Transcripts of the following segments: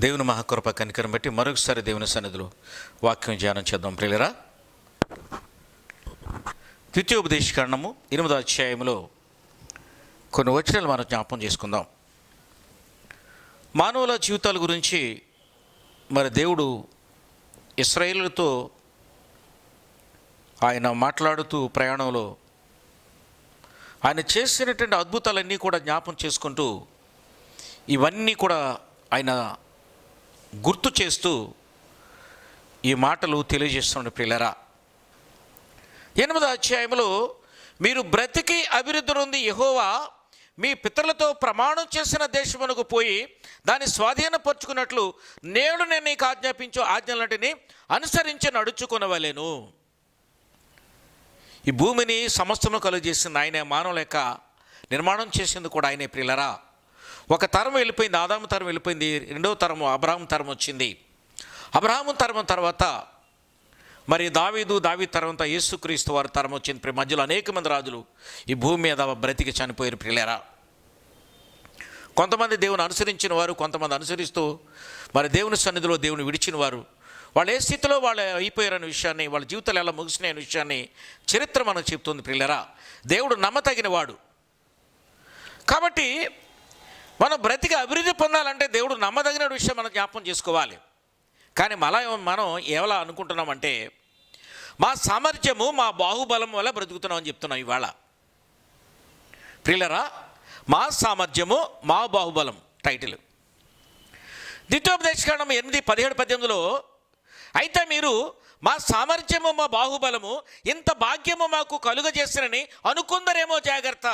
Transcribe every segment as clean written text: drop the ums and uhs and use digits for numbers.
దేవుని మహాకృప కనికరం బట్టి మరొకసారి దేవుని సన్నిధిలో వాక్యం ధ్యానం చేద్దాం ప్రియులరా. ద్వితీయోపదేశకాండము 8వ అధ్యాయంలో కొన్ని వచనాలు మనం జ్ఞాపకం చేసుకుందాం. మానవుల జీవితాల గురించి మరి దేవుడు ఇశ్రాయేలుతో ఆయన మాట్లాడుతూ ప్రయాణంలో ఆయన చేసినటువంటి అద్భుతాలన్నీ కూడా జ్ఞాపకం చేసుకుంటూ ఇవన్నీ కూడా ఆయన గుర్తు చేస్తూ ఈ మాటలు తెలియజేస్తున్నాడు ప్రియులరా. 8వ అధ్యాయంలో మీరు బ్రతికి అభివృద్ధి నుండి యెహోవా మీ పితరులతో ప్రమాణం చేసిన దేశమునకు పోయి దాన్ని స్వాధీనపరుచుకున్నట్లు నేడు నేను నీకు ఆజ్ఞాపించు ఆజ్ఞలన్నిటిని అనుసరించి నడుచుకొనవలెను. ఈ భూమిని సమస్తము కలుగజేసింది ఆయనే, మానవుల యొక్క నిర్మాణం చేసింది కూడా ఆయనే ప్రియులరా. ఒక తరం వెళ్ళిపోయింది, ఆదాము తరం వెళ్ళిపోయింది, రెండవ తరము అబ్రహాము తరం వచ్చింది. అబ్రహాము తరం తర్వాత మరి దావీదు తర్వాత యేసుక్రీస్తు వారి తరం వచ్చింది. మధ్యలో అనేక మంది రాజులు ఈ భూమి మీద బ్రతికి చనిపోయారు ప్రియులరా. కొంతమంది దేవుని అనుసరించిన వారు, కొంతమంది అనుసరిస్తూ మరి దేవుని సన్నిధిలో దేవుని విడిచిన వారు, వాళ్ళు ఏ స్థితిలో వాళ్ళు అయిపోయారనే విషయాన్ని, వాళ్ళ జీవితాలు ఎలా ముగిసినాయనే విషయాన్ని చరిత్ర మనకు చెప్తుంది ప్రియులరా. దేవుడు నమ్మతగిన వాడు కాబట్టి మనం బ్రతికి అభివృద్ధి పొందాలంటే దేవుడు నమ్మదగిన విషయం మనం జ్ఞాపకం చేసుకోవాలి. కానీ మనం ఎలా అనుకుంటున్నామంటే మా సామర్థ్యము మా బాహుబలం వల్ల బ్రతుకుతున్నామని చెప్తున్నాం ఇవాళ ప్రియులరా. మా సామర్థ్యము మా బాహుబలం టైటిల్ ద్వితీయోపదేశకాండం 8:17-18లో అయితే మీరు మా సామర్థ్యము మా బాహుబలము ఇంత భాగ్యము మాకు కలుగజేసినని అనుకుందరేమో జాగ్రత్త.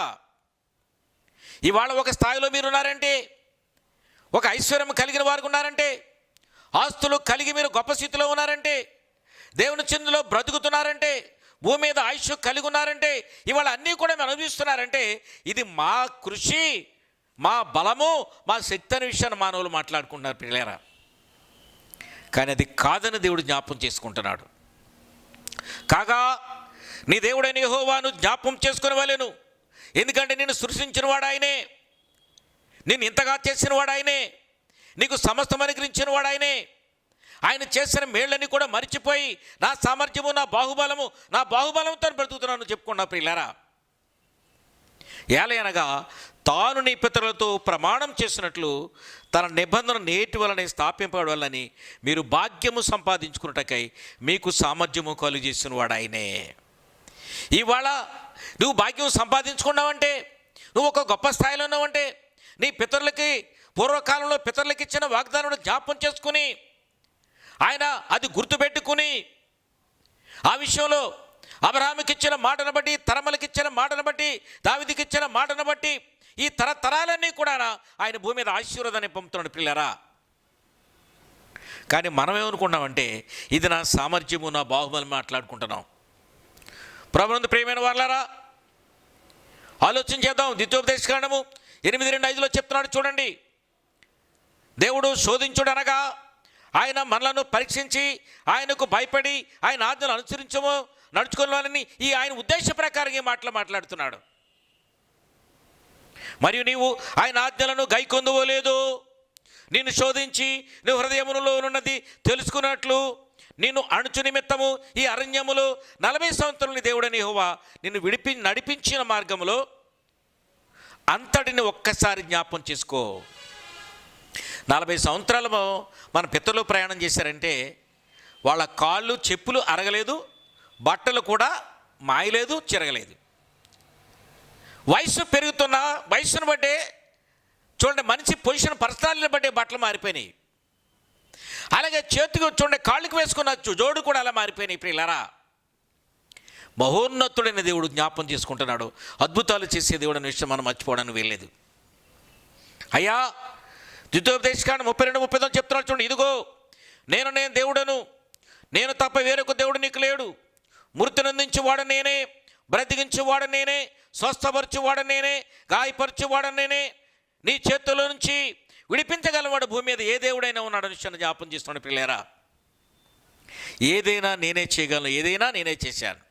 ఇవాళ ఒక స్థాయిలో మీరు ఉన్నారంటే, ఒక ఐశ్వర్యం కలిగిన వారికి ఉన్నారంటే, ఆస్తులు కలిగి మీరు గొప్ప స్థితిలో ఉన్నారంటే, దేవుని చిందులో బ్రతుకుతున్నారంటే, భూమి మీద ఆయుష్ కలిగి ఉన్నారంటే, ఇవాళ అన్నీ కూడా మేము అనుభవిస్తున్నారంటే ఇది మా కృషి, మా బలము, మా శక్తి అనే విషయాన్ని మానవులు మాట్లాడుకుంటున్నారు పిల్లరా. కానీ అది కాదని దేవుడు జ్ఞాపం చేసుకుంటున్నాడు. కాగా నీ దేవుడైన యెహోవాను జ్ఞాపం చేసుకునేవాళ్ళను, ఎందుకంటే నిన్ను సృష్టించిన వాడు ఆయనే, నిన్ను ఇంతగా చేసిన వాడు ఆయనే, నీకు సమస్తం అనుగ్రహించిన వాడు ఆయనే. ఆయన చేసిన మేళ్ళని కూడా మరిచిపోయి నా సామర్థ్యము నా బాహుబలంతో బ్రతుకుతున్నాను చెప్పుకున్నా ప్రియులారా. ఏలయనగా తాను నీ పితరులతో ప్రమాణం చేసినట్లు తన నిబంధన నేటి వలన స్థాపింపబడాలని మీరు భాగ్యము సంపాదించుకున్నటకై మీకు సామర్థ్యము కలుగజేసిన వాడు ఆయనే. ఇవాళ నువ్వు భాగ్యం సంపాదించుకున్నావంటే, నువ్వు ఒక గొప్ప స్థాయిలో ఉన్నావంటే, నీ పితరులకి పూర్వకాలంలో పితరులకి ఇచ్చిన వాగ్దానం జ్ఞాపం చేసుకుని ఆయన అది గుర్తుపెట్టుకుని ఆ విషయంలో అబ్రహాముకి ఇచ్చిన మాటను బట్టి, తరములకి ఇచ్చిన మాటను బట్టి, దావీదుకి ఇచ్చిన మాటను బట్టి ఈ తరతరాలన్నీ కూడా ఆయన భూమి మీద ఆశీర్వాదాన్ని పంపుతున్నాడు పిల్లరా. కానీ మనం ఏమనుకున్నామంటే ఇది నా సామర్థ్యము నా బాహుబలం మాట్లాడుకుంటున్నాం. ప్రభునందు ప్రియమైన వారలారా, ఆలోచన చేద్దాం. ద్వితీయోపదేశకాండము 8:2-5లో చెప్తున్నాడు చూడండి. దేవుడు శోధించుడనగా ఆయన మనలను పరీక్షించి ఆయనకు భయపడి ఆయన ఆజ్ఞలు అనుసరించము నడుచుకోవాలని ఈ ఆయన ఉద్దేశ ప్రకారం ఈ మాటలు మాట్లాడుతున్నాడు. మరియు నీవు ఆయన ఆజ్ఞలను గైకొందువోలేదు, నిన్ను శోధించి నువ్వు హృదయములో ఉన్నది తెలుసుకున్నట్లు నిన్ను అణుచు నిమిత్తము ఈ అరణ్యములో 40 సంవత్సరాలని దేవుడని యెహోవా నిన్ను నడిపించిన మార్గములో అంతటిని ఒక్కసారి జ్ఞాపం చేసుకో. 40 సంవత్సరాలు మన పితరులు ప్రయాణం చేశారంటే వాళ్ళ కాళ్ళు చెప్పులు అరగలేదు, బట్టలు కూడా మాయలేదు, చిరగలేదు. వయసు పెరుగుతున్న వయసును బట్టే చూడండి, మనిషి పొజిషన్ పర్సనాలిటీని బట్టే బట్టలు మారిపోయినాయి. అలాగే చేతికి చూడండి కాళ్ళకి వేసుకున్న జోడు కూడా అలా మారిపోయినాయి ప్రియులారా. మహోన్నతుడైన దేవుడు జ్ఞాపం చేసుకుంటున్నాడు. అద్భుతాలు చేసే దేవుడు అనే విషయం మనం మర్చిపోవడానికి వెళ్ళలేదు. అయ్యా ద్వితీయోపదేశకాండం 32-30 చెప్తున్నాడు చూడండి. ఇదిగో నేను దేవుడను, నేను తప్ప వేరొక దేవుడు నీకు లేడు. మృతినందించేవాడు నేనే, బ్రతికించేవాడు నేనే, స్వస్థపరచువాడు నేనే, గాయపరచువాడు నేనే, నీ చేతుల్లో నుంచి విడిపించగలవాడు భూమి మీద ఏ దేవుడైనా ఉన్నాడు విషయాన్ని జ్ఞాపం చేస్తున్నాడు పిల్లారా. ఏదైనా నేనే చేయగలను, ఏదైనా నేనే చేశాను.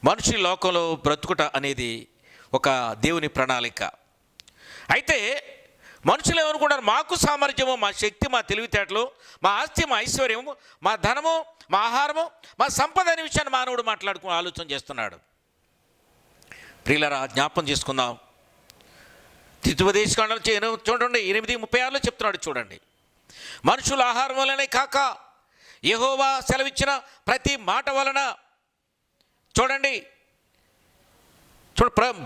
మనిషి లోకంలో బ్రతుకుట అనేది ఒక దేవుని ప్రణాళిక. అయితే మనుషులు ఏమనుకుంటారు, మాకు సామర్థ్యము, మా శక్తి, మా తెలివితేటలు, మా ఆస్తి, మా ఐశ్వర్యము, మా ధనము, మా ఆహారము, మా సంపద అనే విషయాన్ని మానవుడు ఆలోచన చేస్తున్నాడు. ప్రియులారా, జ్ఞాపం చేసుకుందాం. ద్వితీయోపదేశకాండం చూడండి 8:36 చెప్తున్నాడు చూడండి. మనుషుల ఆహారం వలనే కాక యెహోవా సెలవిచ్చిన ప్రతి మాట వలన చూడండి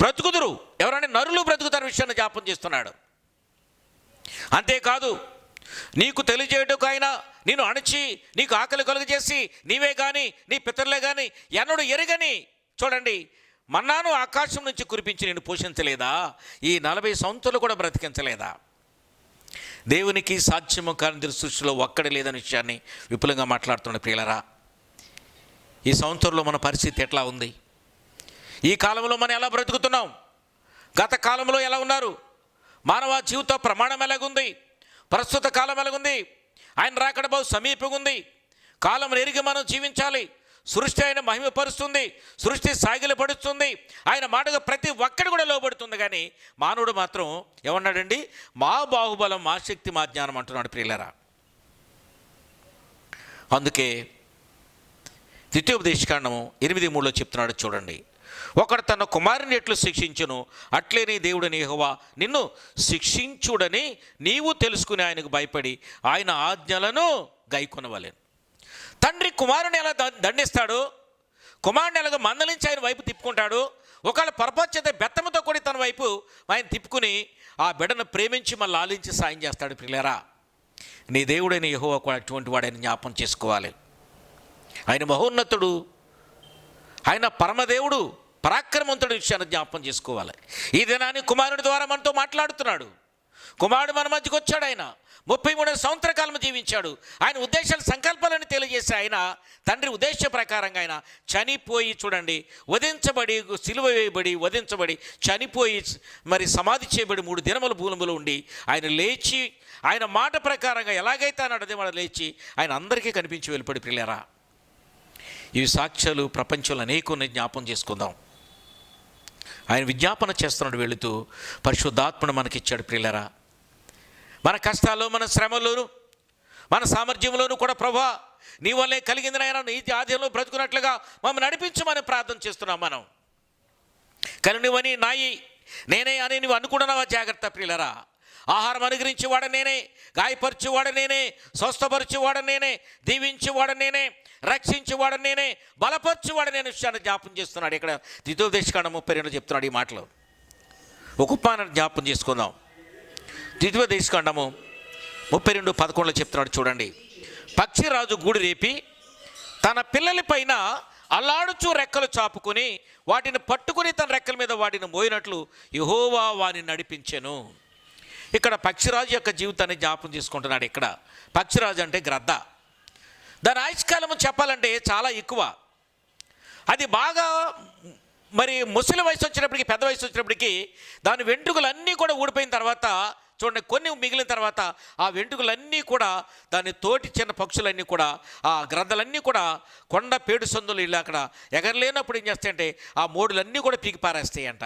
బ్రతుకుదురు. ఎవరంటే నరులు బ్రతుకుతారు విషయాన్ని జ్ఞాపం చేస్తున్నాడు. అంతేకాదు, నీకు తెలియజేయటకు ఆయన నేను అణచి నీకు ఆకలి కలుగజేసి నీవే కానీ నీ పితరులే కానీ ఎన్నడూ ఎరగని చూడండి మన్నాను ఆకాశం నుంచి కురిపించి నేను పోషించలేదా? ఈ 40 సంవత్సరాలు కూడా బ్రతికించలేదా? దేవునికి సాధ్యము కాని సృష్టిలో ఒక్కడే లేదనే విషయాన్ని విపులంగా మాట్లాడుతున్న ప్రియులరా, ఈ సంవత్సరంలో మన పరిస్థితి ఎట్లా ఉంది? ఈ కాలంలో మనం ఎలా బ్రతుకుతున్నాం? గత కాలంలో ఎలా ఉన్నారు? మానవ జీవిత ప్రమాణం ఎలాగుంది? ప్రస్తుత కాలం ఎలాగుంది? ఆయన రాకడ బహు సమీపంగా ఉంది. కాలం ఎరిగి మనం జీవించాలి. సృష్టి ఆయన మహిమపరుస్తుంది, సృష్టి సాగిలపడుతుంది, ఆయన మాటగా ప్రతి ఒక్కటి కూడా లోబడుతుంది. కానీ మానవుడు మాత్రం ఏమన్నాడండి? మా బాహుబలం, మా శక్తి, మా జ్ఞానం అంటున్నాడు ప్రియులరా. అందుకే ద్వితీయోపదేశకాండము 8:3 చెప్తున్నాడు చూడండి. ఒకడు తన కుమారుని ఎట్లు శిక్షించును అట్లే నీ దేవుడని యెహోవా నిన్ను శిక్షించుడని నీవు తెలుసుకుని ఆయనకు భయపడి ఆయన ఆజ్ఞలను గైకొనవలెను. తండ్రి కుమారుని ఎలా దండిస్తాడు? కుమారుని ఎలాగ మందలించి ఆయన వైపు తిప్పుకుంటాడు. ఒకవేళ పొరపాటు బెత్తముతో కూడా తన వైపు ఆయన తిప్పుకుని ఆ బిడ్డను ప్రేమించి మళ్ళీ ఆలించి సాయం చేస్తాడు. ప్రియులారా, నీ దేవుడైన యెహోవా కూడా అటువంటి వాడని జ్ఞాపం చేసుకోవాలి. ఆయన మహోన్నతుడు, ఆయన పరమదేవుడు, పరాక్రమవంతుడి విషయాన్ని జ్ఞాపం చేసుకోవాలి. ఈ దినాన్ని కుమారుడి ద్వారా మనతో మాట్లాడుతున్నాడు. కుమారుడు మన మధ్యకు వచ్చాడు. ఆయన 33 సంవత్సర కాలం జీవించాడు. ఆయన ఉద్దేశాలు, సంకల్పాలను తెలియజేసి ఆయన తండ్రి ఉద్దేశ ప్రకారంగా ఆయన చనిపోయి చూడండి వధించబడి, సిలువ వేయబడి, వధించబడి, చనిపోయి మరి సమాధి చేయబడి 3 దినముల భూమిలో ఉండి ఆయన లేచి ఆయన మాట ప్రకారంగా ఎలాగైతే అన్నాడు అదే మాట లేచి ఆయన అందరికీ కనిపించి వెళ్ళిపడి. ప్రియులారా, ఇవి సాక్ష్యాలు ప్రపంచంలో అనేక జ్ఞాపం చేసుకుందాం. ఆయన విజ్ఞాపన చేస్తున్నాడు వెళుతూ, పరిశుద్ధాత్మను మనకిచ్చాడు. ప్రియులారా, మన కష్టాల్లో, మన శ్రమలోను, మన సామర్థ్యంలోనూ కూడా ప్రభువా నీ వల్లే కలిగింది నాయన, నీ ఆధీనంలో బ్రతుకున్నట్లుగా మమ్మల్ని నడిపించమని ప్రార్థన చేస్తున్నాం మనం. కానీ నువ్వని నాయి నేనే అని నువ్వు అనుకుంటున్నావా? జాగ్రత్త ప్రియులారా. ఆహారం అనుగ్రహించేవాడ నేనే, గాయపరిచేవాడ నేనే, స్వస్థపరిచేవాడ నేనే, దీవించేవాడ నేనే, రక్షించేవాడ నేనే, బలపరిచేవాడ నేను విషయాన్ని జ్ఞాపం చేస్తున్నాడు. ఇక్కడ ద్వితీయోపదేశకాండం 32 చెప్తున్నాడు ఈ మాటలు. ఒక ఉపమానాన్ని జ్ఞాపం చేసుకుందాం. ద్వితీయోపదేశకాండము 32:11 చెప్తున్నాడు చూడండి. పక్షిరాజు గూడు రేపి తన పిల్లల పైన అల్లాడుచూ రెక్కలు చాపుకొని వాటిని పట్టుకుని తన రెక్కల మీద వాటిని మోయినట్లు యెహోవా వాని నడిపించెను. ఇక్కడ పక్షిరాజు యొక్క జీవితాన్ని జ్ఞాపం చేసుకుంటున్నాడు. ఇక్కడ పక్షిరాజు అంటే గ్రద్ద. దాని ఆయుష్కాలము చెప్పాలంటే చాలా ఎక్కువ. అది బాగా మరి ముసలి వయసు వచ్చినప్పటికీ, పెద్ద వయసు వచ్చినప్పటికీ దాని వెంట్రుకలన్నీ కూడా ఊడిపోయిన తర్వాత చూడండి, కొన్ని మిగిలిన తర్వాత ఆ వెంట్రుకలన్నీ కూడా దాని తోటి చిన్న పక్షులన్నీ కూడా, ఆ గ్రద్దలన్నీ కూడా కొండ పేడు సందులు ఇలా అక్కడ ఎగరలేనప్పుడు ఏం చేస్తాయంటే ఆ మోడులన్నీ కూడా పీకి పారేస్తాయి అంట.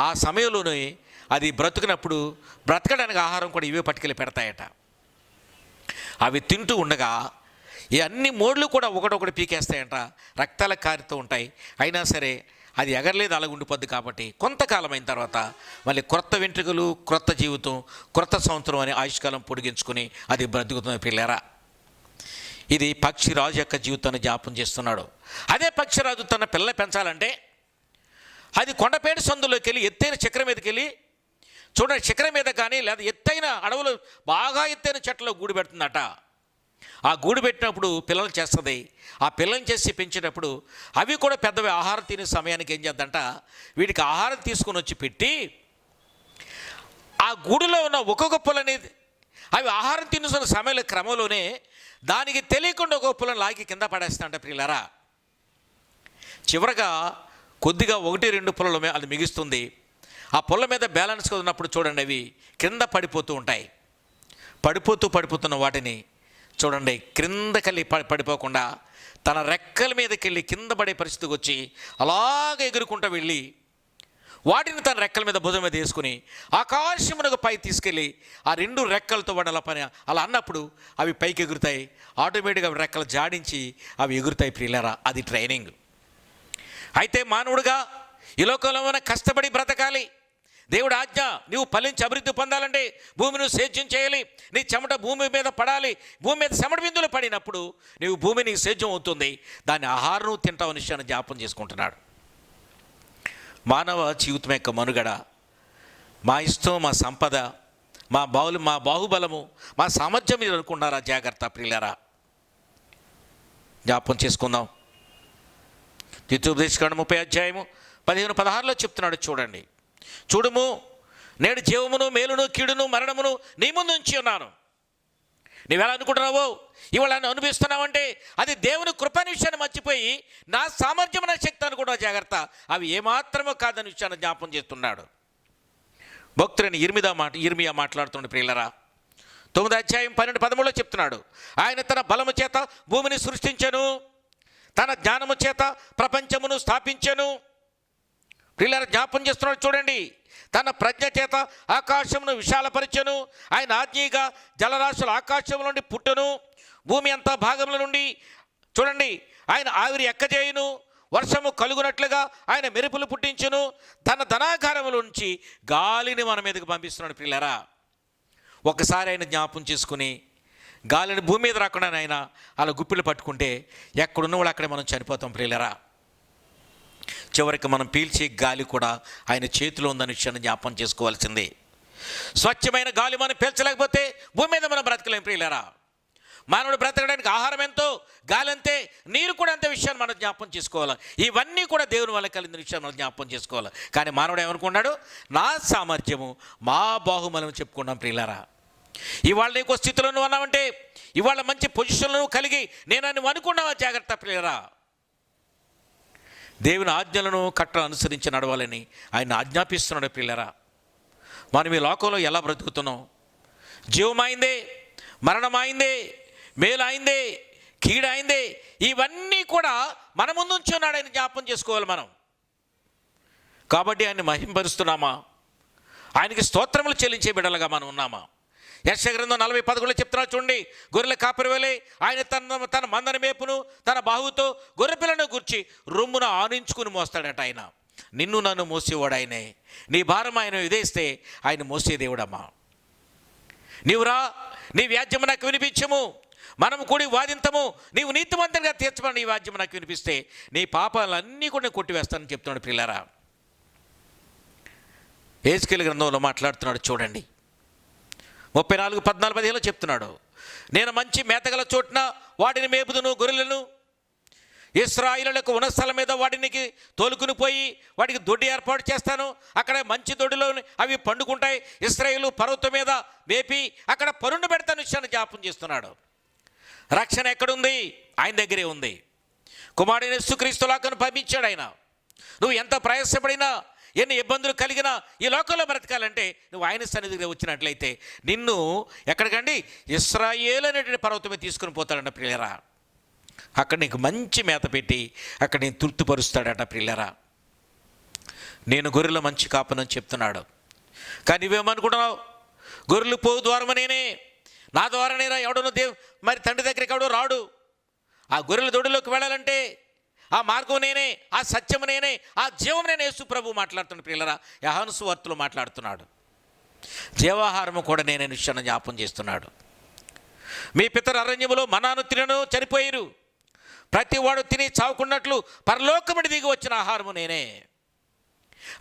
ఆ సమయంలోనే అది బ్రతుకున్నప్పుడు బ్రతకడానికి ఆహారం కూడా ఇవే పట్టుకెళ్ళి పెడతాయట. అవి తింటూ ఉండగా ఈ అన్ని మోడ్లు కూడా ఒకటొకటి పీకేస్తాయంట, రక్తాల కారుతూ ఉంటాయి. అయినా సరే అది ఎగరలేదు, అలాగ ఉండిపోద్ది. కాబట్టి కొంతకాలం అయిన తర్వాత మళ్ళీ క్రొత్త వెంట్రుకలు, క్రొత్త జీవితం, క్రొత్త సంవత్సరం అనే ఆయుష్కాలం పొడిగించుకుని అది బ్రతుకుతుంది. పిల్లరా, ఇది పక్షిరాజు యొక్క జీవితాన్ని జ్ఞాపం చేస్తున్నాడు. అదే పక్షిరాజు తన పిల్లలు పెంచాలంటే అది కొండపేట సందులోకి వెళ్ళి ఎత్తైన శిఖరం మీదకి వెళ్ళి చూడండి, శిఖరం మీద కానీ లేదా ఎత్తైన అడవులు, బాగా ఎత్తైన చెట్లలో గూడు పెడుతుందట. ఆ గూడు పెట్టినప్పుడు పిల్లలు చేస్తుంది. ఆ పిల్లల్ని చేసి పెంచేటప్పుడు అవి కూడా పెద్దవి ఆహారం తినే సమయానికి ఏం చేద్దంట, వీటికి ఆహారం తీసుకుని వచ్చి పెట్టి ఆ గూడులో ఉన్న ఒక్కొక్క పుల్లని అవి ఆహారం తినుకున్న సమయంలో క్రమంలోనే దానికి తెలియకుండా ఒక్కొక్క పుల్లని లాగి కింద పడేస్తాయంట. ప్రియులారా, చివరగా కొద్దిగా 1-2 పుల్లలు అది మిగిస్తుంది. ఆ పుల్ల మీద బ్యాలెన్స్గా ఉన్నప్పుడు చూడండి అవి కింద పడిపోతూ ఉంటాయి. పడిపోతున్న వాటిని చూడండి క్రిందకెళ్ళి పడిపోకుండా తన రెక్కల మీదకి వెళ్ళి కింద పడే పరిస్థితికి వచ్చి అలాగ ఎగురుకుంటూ వెళ్ళి వాటిని తన రెక్కల మీద భుజం మీద వేసుకుని ఆకాశమునకు పై తీసుకెళ్ళి ఆ రెండు రెక్కలతో వాడు పని అలా అన్నప్పుడు అవి పైకి ఎగురుతాయి. ఆటోమేటిక్గా అవి రెక్కలు జాడించి అవి ఎగురుతాయి ప్రియులారా. అది ట్రైనింగ్. అయితే మానవుడుగా ఈ లోకంలో మనం కష్టపడి బ్రతకాలి. దేవుడు ఆజ్ఞ, నువ్వు ఫలించి అభివృద్ధి పొందాలంటే భూమిని సేద్యం చేయాలి. నీ చెమట భూమి మీద పడాలి. భూమి మీద చెమట బిందులు పడినప్పుడు నీవు భూమి నీకు సేద్యం అవుతుంది. దాని ఆహారం నువ్వు తింటావు విషయాన్ని జ్ఞాపం చేసుకుంటున్నాడు. మానవ జీవితం యొక్క మనుగడ మా ఇష్టం, మా సంపద, మా బాహుబలము, మా సామర్థ్యం మీరు అనుకున్నారా? జాగ్రత్త ప్రియులారా. జ్ఞాపం చేసుకుందాం. ద్వితీయోపదేశకాండ 30:15-16 చెప్తున్నాడు. చూడండి, చూడుము, నేడు జీవమును మేలును కీడును మరణమును నీ ముందు ఉంచి ఉన్నాను. నువ్వెలా అనుకుంటున్నావో ఇవాళ అనుభవిస్తున్నావంటే అది దేవుని కృపని విషయాన్ని మర్చిపోయి నా సామర్థ్యం, నా శక్తి అనుకుంటున్నావు. జాగ్రత్త, అవి ఏమాత్రమో కాదని విషయాన్ని జ్ఞాపం చేస్తున్నాడు. భక్తుడైన ఇర్మియా మాట్లాడుతున్నాడు ప్రియులరా. 9:12-13 చెప్తున్నాడు. ఆయన తన బలము చేత భూమిని సృష్టించెను, తన జ్ఞానము చేత ప్రపంచమును స్థాపించెను. ప్రియులారా, జ్ఞాపం చేస్తున్నాడు. చూడండి, తన ప్రజ్ఞ చేత ఆకాశమును విశాలపరిచెను. ఆయన ఆజ్ఞగా జలరాశులు ఆకాశం నుండి పుట్టును, భూమి అంతా భాగముల నుండి చూడండి ఆయన ఆవిరి ఎక్కజేయును. వర్షము కలుగునట్లుగా ఆయన మెరుపులు పుట్టించును. తన ధనాగారముల నుంచి గాలిని మన మీదకి పంపిస్తున్నాడు. ప్రియులారా, ఒకసారి ఆయన జ్ఞాపం చేసుకుని గాలిని భూమి మీద రాకుండా ఆయన అలా గుప్పిలు పట్టుకుంటే ఎక్కడున్న వాళ్ళు అక్కడే మనం చనిపోతాం. ప్రియులారా, చివరికి మనం పీల్చే గాలి కూడా ఆయన చేతిలో ఉందని విషయాన్ని జ్ఞాపం చేసుకోవాల్సిందే. స్వచ్ఛమైన గాలి మనం పీల్చలేకపోతే భూమి మీద మనం బ్రతకలేం. ప్రియులారా, మానవుడు బ్రతకడానికి ఆహారం ఎంతో, గాలి అంతే, నీరు కూడా అంతే విషయాన్ని మనం జ్ఞాపం చేసుకోవాలి. ఇవన్నీ కూడా దేవుని వల్ల కలిగిన విషయాన్ని మనం జ్ఞాపం చేసుకోవాలి. కానీ మానవుడు ఏమనుకున్నాడు? నా సామర్థ్యము, మా బాహుబలం చెప్పుకున్నాం. ప్రియులారా, ఇవాళ నీకు స్థితిలో నువ్వు అన్నావంటే, ఇవాళ మంచి పొజిషన్లో కలిగి నేను అనుకున్నావా? జాగ్రత్త ప్రియులారా. దేవుని ఆజ్ఞలను కట్టలు అనుసరించి నడవాలని ఆయన ఆజ్ఞాపిస్తున్నాడు. ప్రియులారా, మనం ఈ లోకంలో ఎలా బ్రతుకుతున్నాం? జీవమైందే, మరణమైందే, మేలైందే, కీడైందే, ఇవన్నీ కూడా మన ముందు ఉంచున్నాడు. ఆయన జ్ఞాపం చేసుకోవాలి మనం. కాబట్టి ఆయన్ని మహింపరుస్తున్నామా? ఆయనకి స్తోత్రములు చెల్లించే బిడ్డలుగా మనం ఉన్నామా? యెషయా గ్రంథం 40:11 చెప్తున్నాడు. చూడండి, గొర్రెల కాపరివలే ఆయన తన మందని మేపును, తన బాహుతో గొర్రెపిల్లను గుర్చి రొమ్మున ఆనించుకుని మోస్తాడట. ఆయన నిన్ను నన్ను మోసేవాడు ఆయనే. నీ భారం ఆయన విధేస్తే ఆయన మోసే దేవుడమ్మా. నీవురా, నీ వ్యాజ్యము నాకు వినిపించము, మనం కూడి వాదింతము, నీవు నీతిమంతునిగా తీర్చమని నీ వ్యాజ్యము నాకు వినిపిస్తే నీ పాపాలన్నీ కూడా కొట్టివేస్తానని చెప్తున్నాడు. ప్రియులారా, యెహెజ్కేలు గ్రంథంలో మాట్లాడుతున్నాడు. చూడండి, 34:14-15 చెప్తున్నాడు. నేను మంచి మేతగల చోటున వాటిని మేపుదును, గొర్రెలను ఇశ్రాయేలులకు ఉన్న స్థలం మీద వాటికి తోలుకుని పోయి వాటికి దొడ్డి ఏర్పాటు చేస్తాను. అక్కడ మంచి దొడ్డిలో అవి పండుకుంటాయి. ఇశ్రాయేలు పర్వతం మీద మేపి అక్కడ పరుండు పెడతాను విషయాన్ని జ్ఞాపం చేస్తున్నాడు. రక్షణ ఎక్కడుంది? ఆయన దగ్గరే ఉంది. కుమారుడైన యేసుక్రీస్తులాగా పంపించాడు ఆయన. నువ్వు ఎంత ప్రయాసపడినా, ఎన్ని ఇబ్బందులు కలిగినా ఈ లోకంలో బ్రతకాలంటే నువ్వు ఆయన సన్నిధికి వచ్చినట్లయితే నిన్ను ఎక్కడికండి? ఇశ్రాయేలు అనేటువంటి పర్వతమే తీసుకుని పోతాడట. ప్రియులారా, అక్కడ నీకు మంచి మేత పెట్టి అక్కడ నేను తృప్తిపరుస్తాడట. ప్రియులారా, నేను గొర్రెల మంచి కాపనని చెప్తున్నాడు. కానీ నువ్వేమనుకుంటున్నావు? గొర్రెలు పోవు ద్వారము నేనే, నా ద్వారానేరా ఎవడనో మరి తండ్రి దగ్గరికి ఎవడో రాడు. ఆ గొర్రెల దొడ్డిలోకి వెళ్ళాలంటే ఆ మార్గం నేనే, ఆ సత్యము నేనే, ఆ జీవం నేనే. యేసు ప్రభు మాట్లాడుతున్నాడు. ప్రియులారా, యోహాను సువార్తలో మాట్లాడుతున్నాడు. జీవాహారము కూడా నేనే విషయాన్ని జ్ఞాపం చేస్తున్నాడు. మీ పితరు అరణ్యములో మన్నాను తినను చనిపోయారు. ప్రతి వాడు తిని చావుకున్నట్లు పరలోకముడి దిగి వచ్చిన ఆహారము నేనే.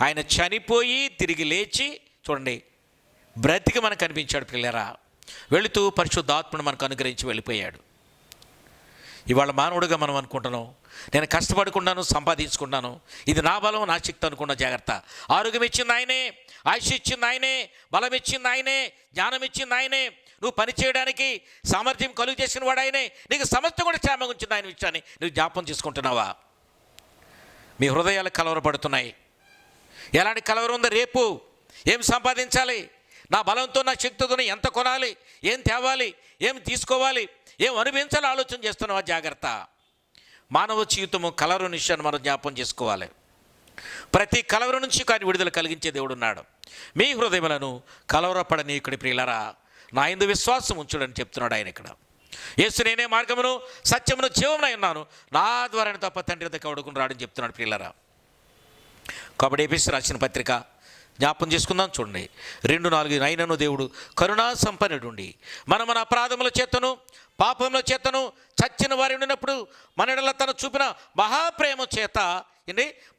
ఆయన చనిపోయి తిరిగి లేచి చూడండి బ్రతికి మనకు కనిపించాడు. ప్రియులారా, వెళుతూ పరిశుద్ధాత్మను మనకు అనుగ్రహించి వెళ్ళిపోయాడు. ఇవాళ మానవుడిగా మనం అనుకుంటున్నాం, నేను కష్టపడుకున్నాను, సంపాదించుకున్నాను, ఇది నా బలం, నా శక్తి అనుకున్న. జాగ్రత్త. ఆరోగ్యం ఇచ్చింది ఆయనే, ఆయుష్ ఇచ్చింది ఆయనే, బలం ఇచ్చింది ఆయనే, జ్ఞానం ఇచ్చింది ఆయనే, నువ్వు పని చేయడానికి సామర్థ్యం కలుగు చేసిన వాడు ఆయనే, నీకు సమస్త కూడా క్షేమంగా ఉంచింది ఆయన విషయాన్ని నువ్వు జ్ఞాపం చేసుకుంటున్నావా? మీ హృదయాలు కలవరపడుతున్నాయి. ఎలాంటి కలవరం ఉందో? రేపు ఏం సంపాదించాలి, నా బలంతో నా శక్తితో ఎంత కొనాలి, ఏం తేవాలి, ఏం తీసుకోవాలి, ఏం అనుభవించాలో ఆలోచన చేస్తున్నావా? జాగ్రత్త. మానవ జీవితము కలరు విషయాన్ని మనం జ్ఞాపం చేసుకోవాలి. ప్రతి కలవరం నుంచి కానీ విడుదల కలిగించే దేవుడు ఉన్నాడు. మీ హృదయములను కలవరపడనీయుడి ప్రియులరా, నా యందు విశ్వాసం ఉంచుడని చెప్తున్నాడు ఆయన ఇక్కడ. యేసు నేనే మార్గమును సత్యమును జీవమునై ఉన్నాను, నా ద్వారానే తప్ప తండ్రి వద్దకు ఎవడుకుని రాడని చెప్తున్నాడు ప్రియులరా. కాబట్టి ఎఫెసీయులకు రాసిన పత్రిక జ్ఞాపం చేసుకుందాం చూడండి. 2:4 అయినను దేవుడు కరుణా సంపన్నుడుండి మన అపరాధముల చేతను పాపముల చేతను చచ్చిన వారి ఉన్నప్పుడు మన ఎడల తను చూపిన మహాప్రేమ చేత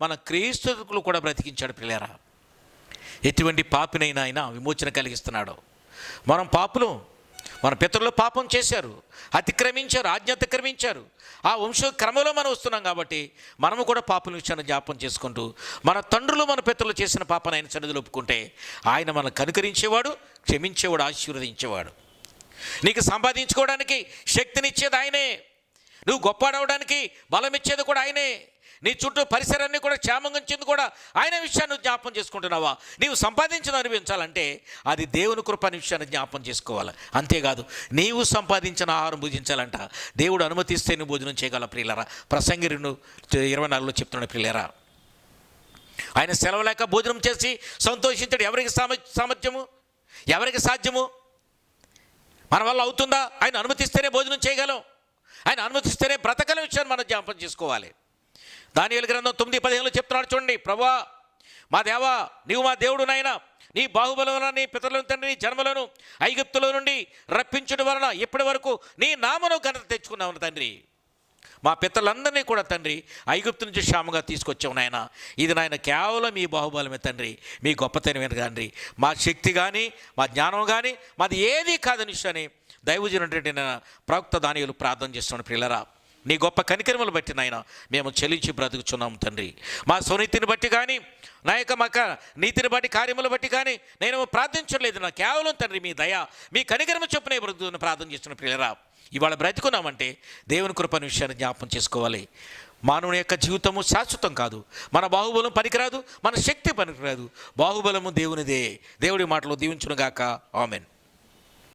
మన క్రీస్తులు కూడా బ్రతికించాడు ప్రియులారా. ఎటువంటి పాపినైనా ఆయన విమోచన కలిగిస్తున్నాడు. మనం పాపులు, మన పితరులు పాపం చేశారు, అతిక్రమించారు, ఆజ్ఞ అతిక్రమించారు. ఆ వంశ క్రమంలో మనం వస్తున్నాం కాబట్టి మనము కూడా పాపల విషయాన్ని జ్ఞాపం చేసుకుంటూ మన తండ్రులు మన పితరులు చేసిన పాపను ఆయన సన్నిధిలో ఒప్పుకుంటే ఆయన మనల్ని కనుకరించేవాడు, క్షమించేవాడు, ఆశీర్వదించేవాడు. నీకు సంపాదించుకోవడానికి శక్తినిచ్చేది ఆయనే, నువ్వు గొప్పడవడానికి బలం ఇచ్చేది కూడా ఆయనే, నీ చుట్టూ పరిసరాన్ని కూడా క్షేమంగా ఉంచేది కూడా ఆయన విషయాన్ని జ్ఞాపం చేసుకుంటున్నావా? నీవు సంపాదించిన అనిపించాలంటే అది దేవుని కృప అనే విషయాన్ని జ్ఞాపం చేసుకోవాలి. అంతేకాదు నీవు సంపాదించిన ఆహారం భుజించాలంట దేవుడు అనుమతిస్తే నువ్వు భోజనం చేయగల ప్రియులరా. ప్రసంగి 2:24 చెప్తున్నాడు ప్రియులరా. ఆయన సెలవు లేక భోజనం చేసి సంతోషించాడు. ఎవరికి సామర్థ్యము, ఎవరికి సాధ్యము? మన వల్ల అవుతుందా? ఆయన అనుమతిస్తేనే భోజనం చేయగలం, ఆయన అనుమతిస్తేనే బ్రతకల విషయాన్ని మనం జ్ఞాపం చేసుకోవాలి. దానియేలు గ్రంథం 9:15 చెప్తున్నాడు చూడండి. ప్రభువా మా దేవా, నీవు మా దేవుడు నాయన, నీ బాహుబలం వలన నీ పితరులను తండ్రి జన్మలను ఐగుప్తులో నుండి రప్పించడం వలన ఇప్పటి వరకు నీ నామను ఘనత తెచ్చుకున్నావు తండ్రి. మా పితరులందరినీ కూడా తండ్రి ఐగుప్తు నుంచి క్షేమంగా తీసుకొచ్చావు నాయన. ఇది నాయన కేవలం మీ బాహుబలమే తండ్రి, మీ గొప్పతనమే తండ్రి. మా శక్తి కానీ మా జ్ఞానం కానీ మాది ఏది కాదని విషయాన్ని దైవజనుడు ప్రవక్త దానియేలు ప్రార్థన చేస్తున్నాడు ప్రియులరా. నీ గొప్ప కనికరములు బట్టి నాయన మేము చెల్లించి బ్రతుకుచున్నాము తండ్రి. మా స్వనీతిని బట్టి కానీ నా యొక్క మాక నీతిని బట్టి కార్యములు బట్టి కానీ నేను ప్రార్థించలేదు. నా కేవలం తండ్రి మీ దయ, మీ కనికరము చొప్పున బ్రతుకుని ప్రార్థన చేస్తున్న ప్రియులరా. ఇవాళ బ్రతుకున్నామంటే దేవుని కృప అనే విషయాన్ని జ్ఞాపం చేసుకోవాలి. మానవుని యొక్క జీవితము శాశ్వతం కాదు. మన బాహుబలం పనికిరాదు, మన శక్తి పనికిరాదు. బాహుబలము దేవునిదే. దేవుడి మాటలు దీవించునుగాక. ఆమెన్.